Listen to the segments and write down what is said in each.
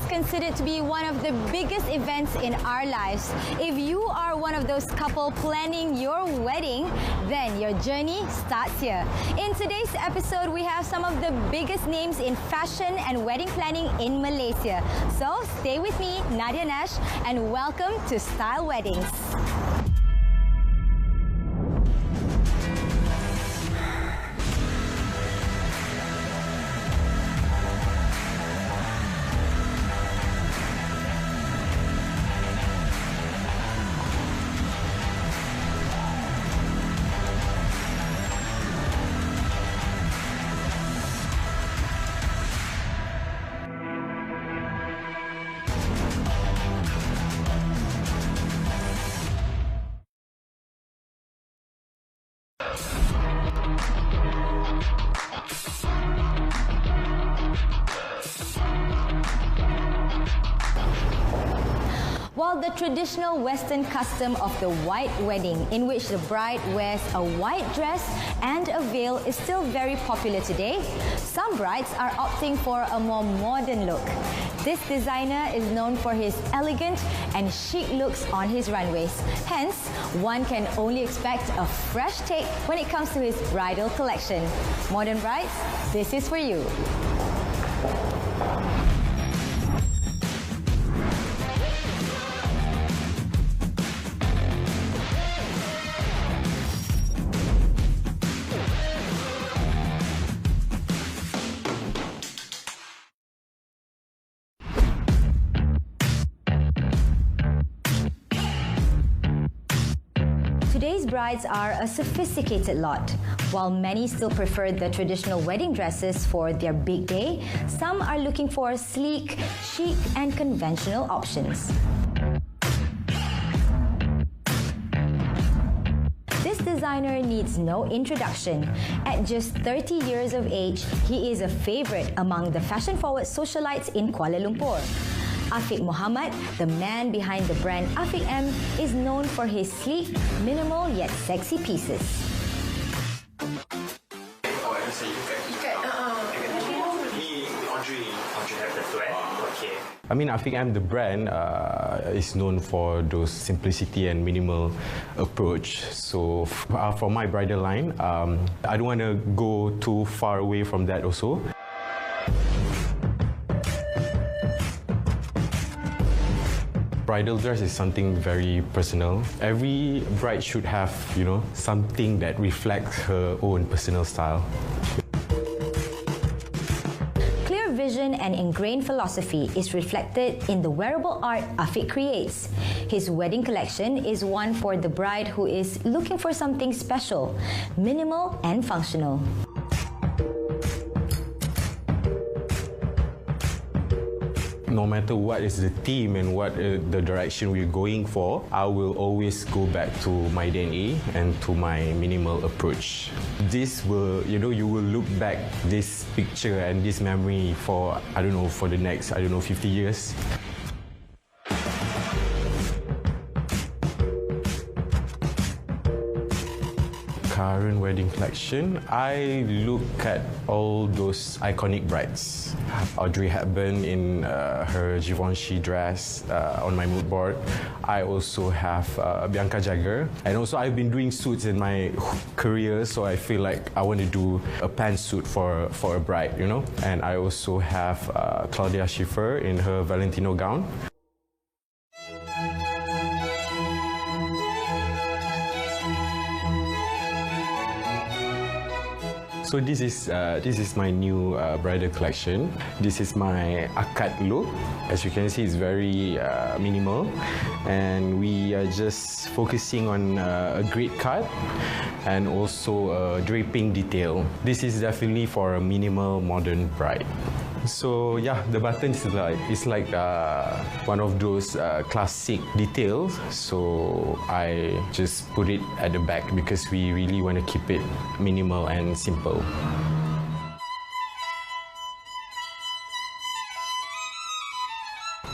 Considered to be one of the biggest events in our lives. If you are one of those couple planning your wedding, then your journey starts here. In today's episode, we have some of the biggest names in fashion and wedding planning in Malaysia. So stay with me, Nadia Nash, and welcome to Style Weddings. While the traditional Western custom of the white wedding, in which the bride wears a white dress and a veil, is still very popular today, some brides are opting for a more modern look. This designer is known for his elegant and chic looks on his runways. Hence, one can only expect a fresh take when it comes to his bridal collection. Modern brides, this is for you. Today's brides are a sophisticated lot. While many still prefer the traditional wedding dresses for their big day, some are looking for sleek, chic, and conventional options. This designer needs no introduction. At just 30 years of age, he is a favorite among the fashion-forward socialites in Kuala Lumpur. Afiq Mohamad, the man behind the brand Afiq M, is known for his sleek, minimal yet sexy pieces. I mean, Afiq M, the brand, is known for those simplicity and minimal approach. So for my bridal line, I don't want to go too far away from that also. Bridal dress is something very personal. Every bride should have, something that reflects her own personal style. Clear vision and ingrained philosophy is reflected in the wearable art Afiq creates. His wedding collection is one for the bride who is looking for something special, minimal and functional. No matter what is the theme and what the direction we're going for, I will always go back to my DNA and to my minimal approach. This will, you will look back this picture and this memory for, for the next, 50 years. Current wedding collection, I look at all those iconic brides. Audrey Hepburn in her Givenchy dress on my mood board. I also have Bianca Jagger, and also I've been doing suits in my career, so I feel like I want to do a pantsuit for a bride, And I also have Claudia Schiffer in her Valentino gown. So this is my new bridal collection. This is my akad look. As you can see, it's very minimal, and we are just focusing on a great cut and also a draping detail. This is definitely for a minimal modern bride. So yeah, the button is like one of those classic details. So I just put it at the back because we really want to keep it minimal and simple.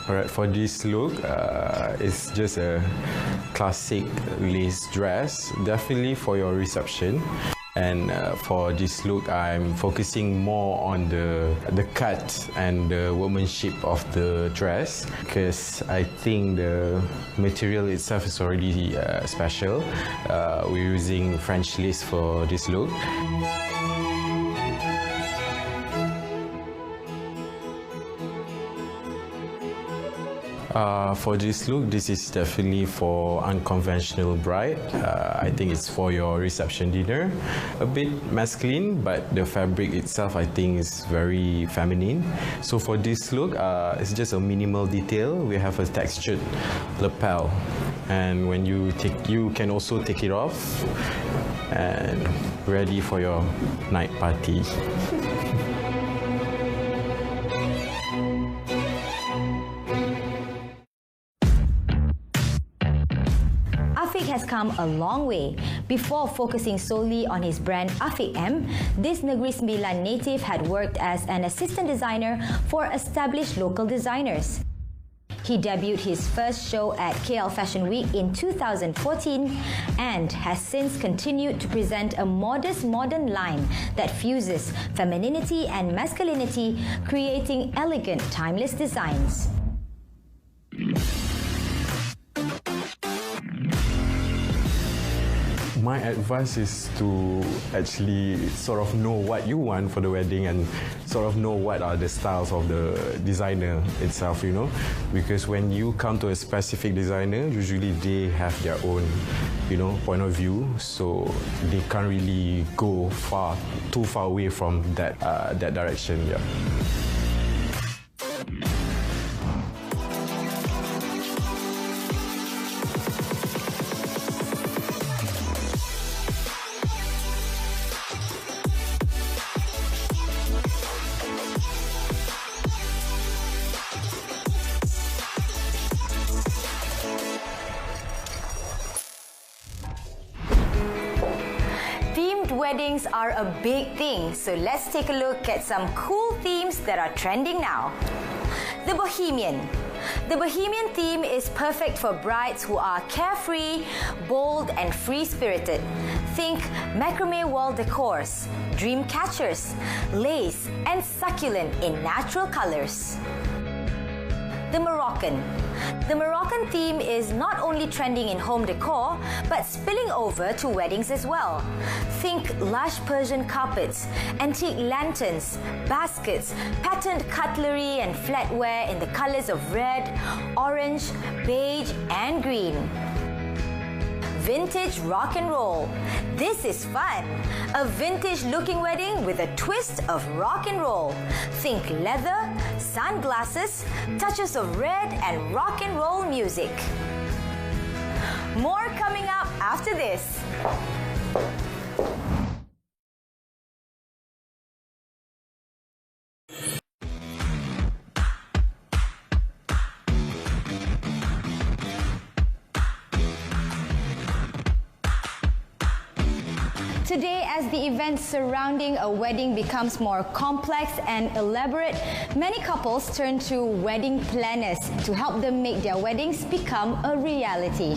Alright, for this look, it's just a classic lace dress, definitely for your reception. And for this look, I'm focusing more on the cut and the workmanship of the dress because I think the material itself is already special. We're using French lace for this look. For this look, this is definitely for unconventional bride. I think it's for your reception dinner. A bit masculine, but the fabric itself I think is very feminine. So for this look, it's just a minimal detail. We have a textured lapel. And when you can also take it off and ready for your night party. Afiq has come a long way. Before focusing solely on his brand Afiq M, this Negeri Sembilan native had worked as an assistant designer for established local designers. He debuted his first show at KL Fashion Week in 2014 and has since continued to present a modest modern line that fuses femininity and masculinity, creating elegant, timeless designs. My advice is to actually sort of know what you want for the wedding and sort of know what are the styles of the designer itself, you know. Because when you come to a specific designer, usually they have their own, you know, point of view. So they can't really go too far away from that direction. Yeah. Weddings are a big thing, so let's take a look at some cool themes that are trending now. The Bohemian. The Bohemian theme is perfect for brides who are carefree, bold and free-spirited. Think macrame wall decors, dream catchers, lace and succulent in natural colors. The Moroccan. The Moroccan theme is not only trending in home decor, but spilling over to weddings as well. Think lush Persian carpets, antique lanterns, baskets, patterned cutlery and flatware in the colors of red, orange, beige and green. Vintage rock and roll. This is fun. A vintage-looking wedding with a twist of rock and roll. Think leather, sunglasses, touches of red and rock and roll music. More coming up after this. Today, as the events surrounding a wedding becomes more complex and elaborate, many couples turn to wedding planners to help them make their weddings become a reality.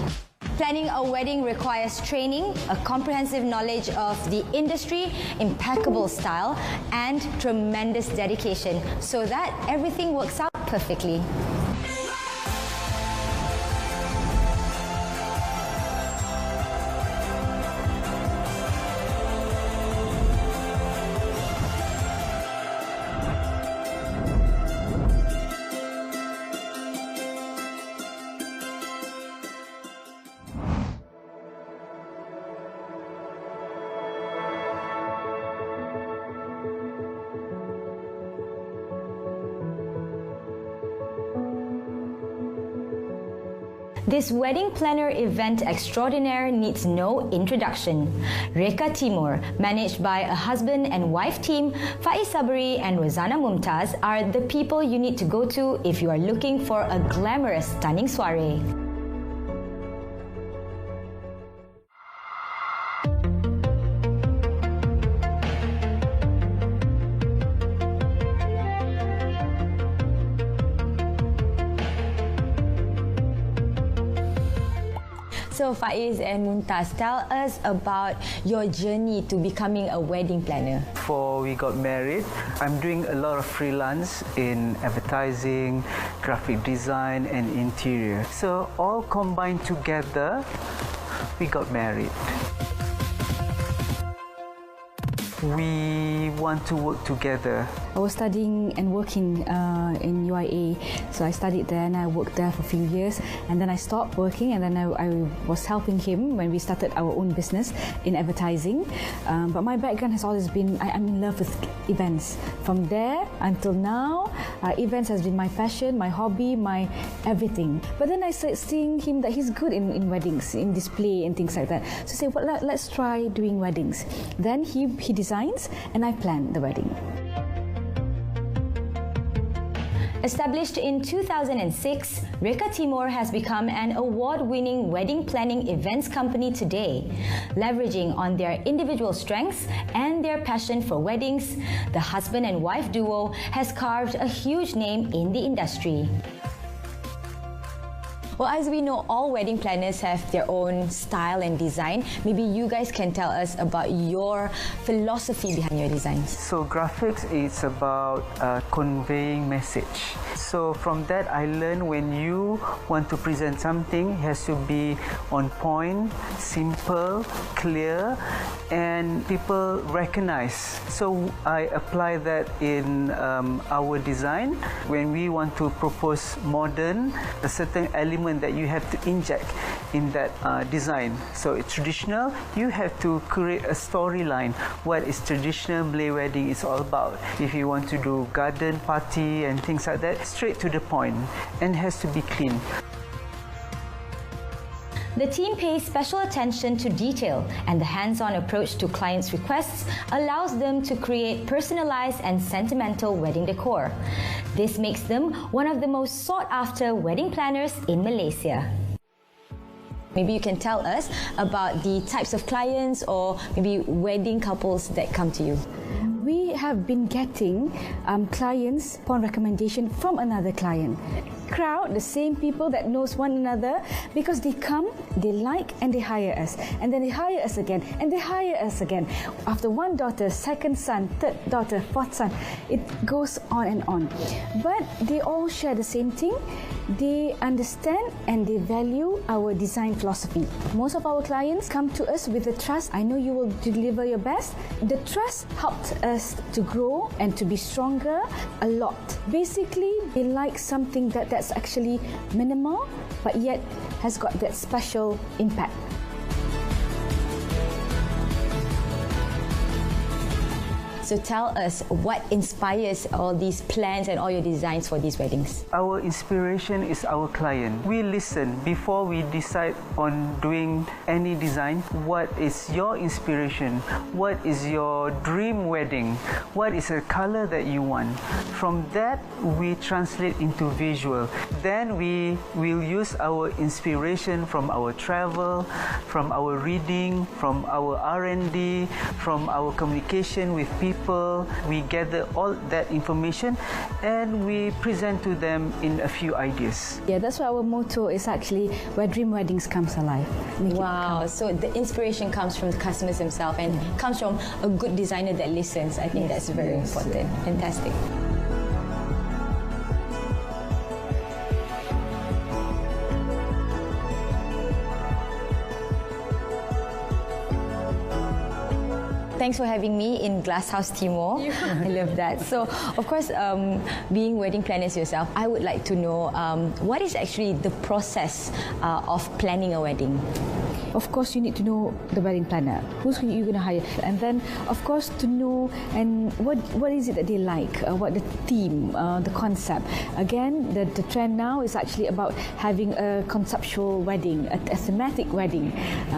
Planning a wedding requires training, a comprehensive knowledge of the industry, impeccable style, and tremendous dedication so that everything works out perfectly. This wedding planner event extraordinaire needs no introduction. Reka Timur, managed by a husband and wife team, Faiz Sabri and Rozana Mumtaz, are the people you need to go to if you are looking for a glamorous, stunning soiree. So Faiz and Mumtaz, tell us about your journey to becoming a wedding planner. Before we got married, I'm doing a lot of freelance in advertising, graphic design and interior. So all combined together, we got married. We want to work together. I was studying and working in UIA, so I studied there and I worked there for a few years, and then I stopped working, and then I was helping him when we started our own business in advertising. But my background has always been, I'm in love with events. From there until now, events has been my passion, my hobby, my everything. But then I started seeing him that he's good in weddings, in display and things like that. So I said, well, let's try doing weddings. Then he designs and I plan the wedding. Established in 2006, Reka Timur has become an award-winning wedding planning events company today. Leveraging on their individual strengths and their passion for weddings, the husband and wife duo has carved a huge name in the industry. Well, as we know, all wedding planners have their own style and design. Maybe you guys can tell us about your philosophy behind your designs. So graphics is about conveying message. So from that I learned when you want to present something, it has to be on point, simple, clear, and people recognize. So I apply that in our design. When we want to propose modern, a certain element that you have to inject in that design. So it's traditional, you have to create a storyline. What is traditional Malay wedding is all about. If you want to do garden party and things like that, straight to the point, and has to be clean. The team pays special attention to detail, and the hands-on approach to clients' requests allows them to create personalized and sentimental wedding decor. This makes them one of the most sought-after wedding planners in Malaysia. Maybe you can tell us about the types of clients or maybe wedding couples that come to you. We have been getting clients upon recommendation from another client. Crowd, the same people that knows one another, because they come, they like, and they hire us. And then they hire us again, and they hire us again. After one daughter, second son, third daughter, fourth son, it goes on and on. But they all share the same thing. They understand and they value our design philosophy. Most of our clients come to us with the trust. I know you will deliver your best. The trust helped us to grow and to be stronger a lot. Basically, they like something that's actually minimal, but yet has got that special impact. So tell us, what inspires all these plans and all your designs for these weddings? Our inspiration is our client. We listen before we decide on doing any design. What is your inspiration? What is your dream wedding? What is a color that you want? From that, we translate into visual. Then we will use our inspiration from our travel, from our reading, from our R&D, from our communication with people. We gather all that information and we present to them in a few ideas. Yeah, that's why our motto is actually where dream weddings comes alive. Wow, so the inspiration comes from the customers themselves and comes from a good designer that listens. I think that's very important. Fantastic. Thanks for having me in Glasshouse Timur. I love that. So, of course, being wedding planners yourself, I would like to know what is actually the process of planning a wedding? Of course, you need to know the wedding planner. Who's you going to hire? And then, of course, to know and what is it that they like, what the theme, the concept. Again, the trend now is actually about having a conceptual wedding, a thematic wedding.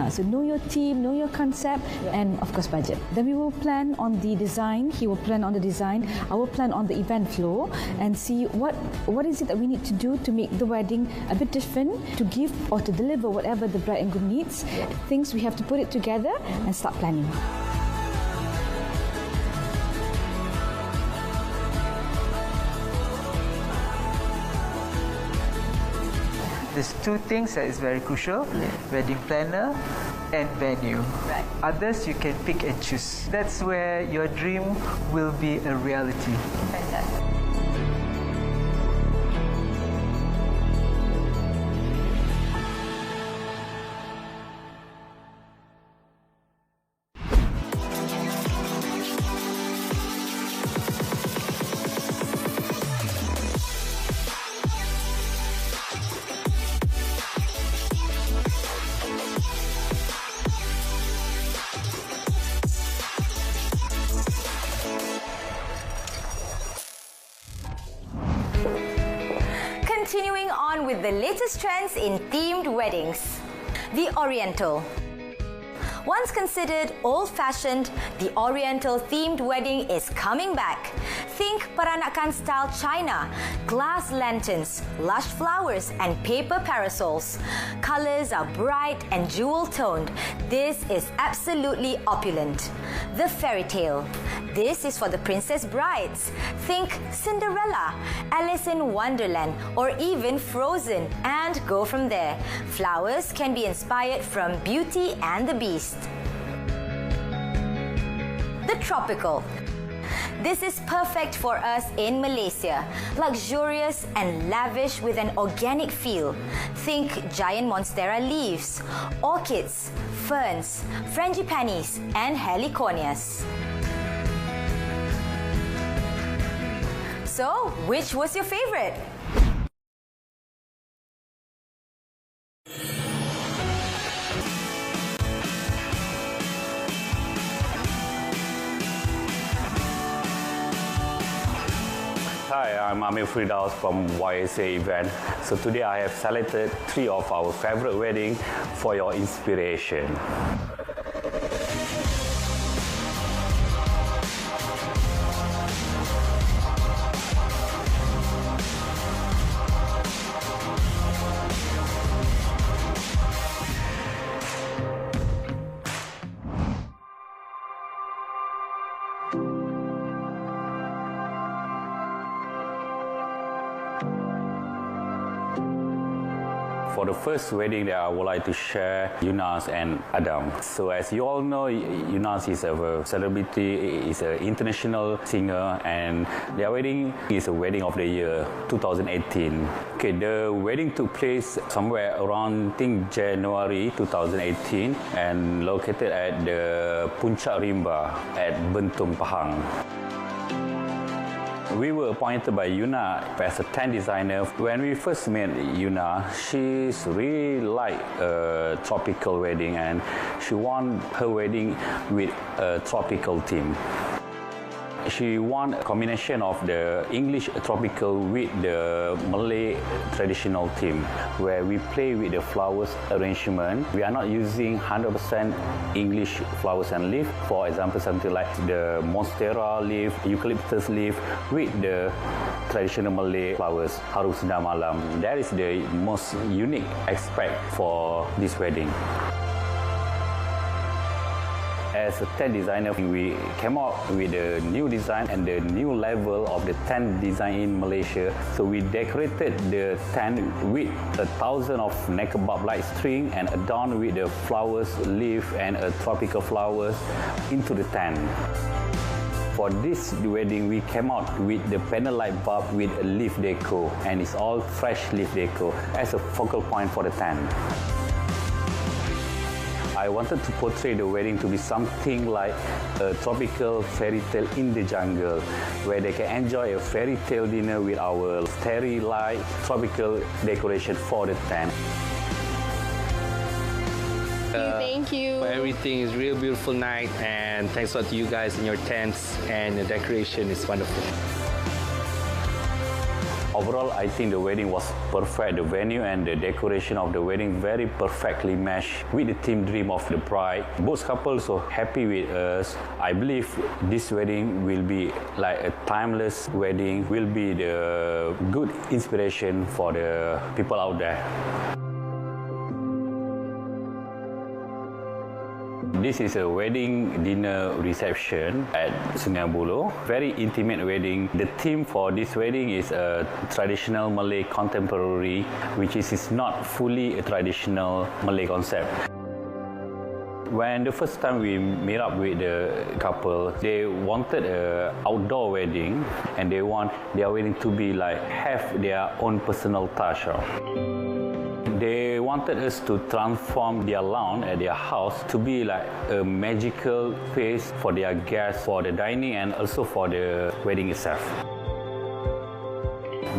So know your theme, know your concept, and of course budget. Then we will plan on the design. He will plan on the design. I will plan on the event flow and see what is it that we need to do to make the wedding a bit different, to give or to deliver whatever the bride and groom needs. Things we have to put it together and start planning. There's two things that is very crucial: wedding planner and venue. Right. Others you can pick and choose. That's where your dream will be a reality. Fantastic. Continuing on with the latest trends in themed weddings. The Oriental. Once considered old-fashioned, the Oriental-themed wedding is coming back. Think peranakan-style china, glass lanterns, lush flowers and paper parasols. Colours are bright and jewel-toned. This is absolutely opulent. The Fairy Tale. This is for the princess brides. Think Cinderella, Alice in Wonderland, or even Frozen, and go from there. Flowers can be inspired from Beauty and the Beast. The Tropical. This is perfect for us in Malaysia. Luxurious and lavish with an organic feel. Think giant monstera leaves, orchids, ferns, frangipanis, and heliconias. So, which was your favorite? Hi, I'm Amir Fridaus from YSA event. So today I have selected 3 of our favorite weddings for your inspiration. For the first wedding that I would like to share, Yunas and Adam. So as you all know, Yunas is a celebrity, is an international singer, and their wedding is a wedding of the year 2018. Okay, the wedding took place somewhere around, I think, January 2018 and located at the Puncak Rimba at Bentong, Pahang. We were appointed by Yuna as a tent designer. When we first met Yuna, she's really like a tropical wedding and she want her wedding with a tropical theme. She want a combination of the English tropical with the Malay traditional theme, where we play with the flowers arrangement. We are not using 100% English flowers and leaf. For example, something like the monstera leaf, eucalyptus leaf with the traditional Malay flowers, harum sedap malam. That is the most unique aspect for this wedding. As a tent designer, we came up with a new design and the new level of the tent design in Malaysia. So we decorated the tent with 1,000 of naked bulb light string and adorned with the flowers, leaf and tropical flowers into the tent. For this wedding, we came out with the panel light bulb with a leaf deco, and it's all fresh leaf deco as a focal point for the tent. I wanted to portray the wedding to be something like a tropical fairy tale in the jungle, where they can enjoy a fairy tale dinner with our starry light tropical decoration for the tent. Thank you. For everything. It's a real beautiful night, and thanks a lot to you guys in your tents, and the decoration is wonderful. Overall, I think the wedding was perfect. The venue and the decoration of the wedding very perfectly matched with the theme dream of the bride. Both couples were happy with us. I believe this wedding will be like a timeless wedding, will be the good inspiration for the people out there. This is a wedding dinner reception at Sungai Buloh. Very intimate wedding. The theme for this wedding is a traditional Malay contemporary, which is not fully a traditional Malay concept. When the first time we meet up with the couple, they wanted an outdoor wedding, and they want their wedding to be like have their own personal touch. They wanted us to transform their lawn at their house to be like a magical space for their guests, for the dining, and also for the wedding itself.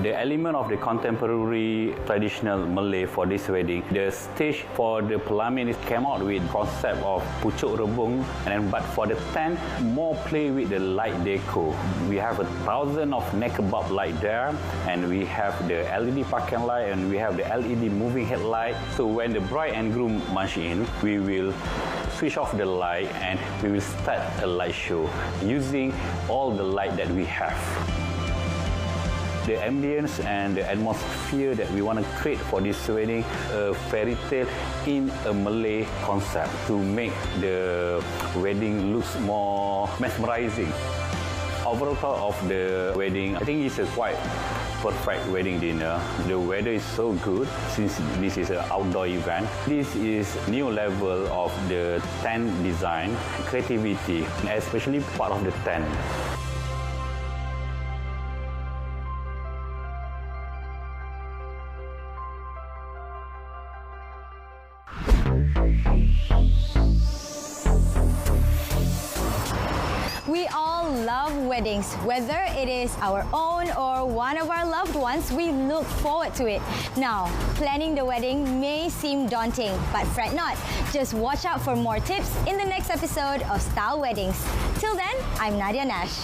The element of the contemporary traditional Malay for this wedding, the stage for the pelamin came out with concept of pucuk rebung, but for the tent, more play with the light deco. We have 1,000 of naked bulb light there, and we have the LED parking light, and we have the LED moving headlight. So when the bride and groom march in, we will switch off the light and we will start a light show using all the light that we have. The ambience and the atmosphere that we want to create for this wedding, a fairy tale in a Malay concept to make the wedding looks more mesmerizing. Overall of the wedding, I think it's a quite perfect wedding dinner. The weather is so good since this is an outdoor event. This is new level of the tent design, creativity, especially part of the tent. We all love weddings. Whether it is our own or one of our loved ones, we look forward to it. Now, planning the wedding may seem daunting, but fret not. Just watch out for more tips in the next episode of Style Weddings. Till then, I'm Nadia Nash.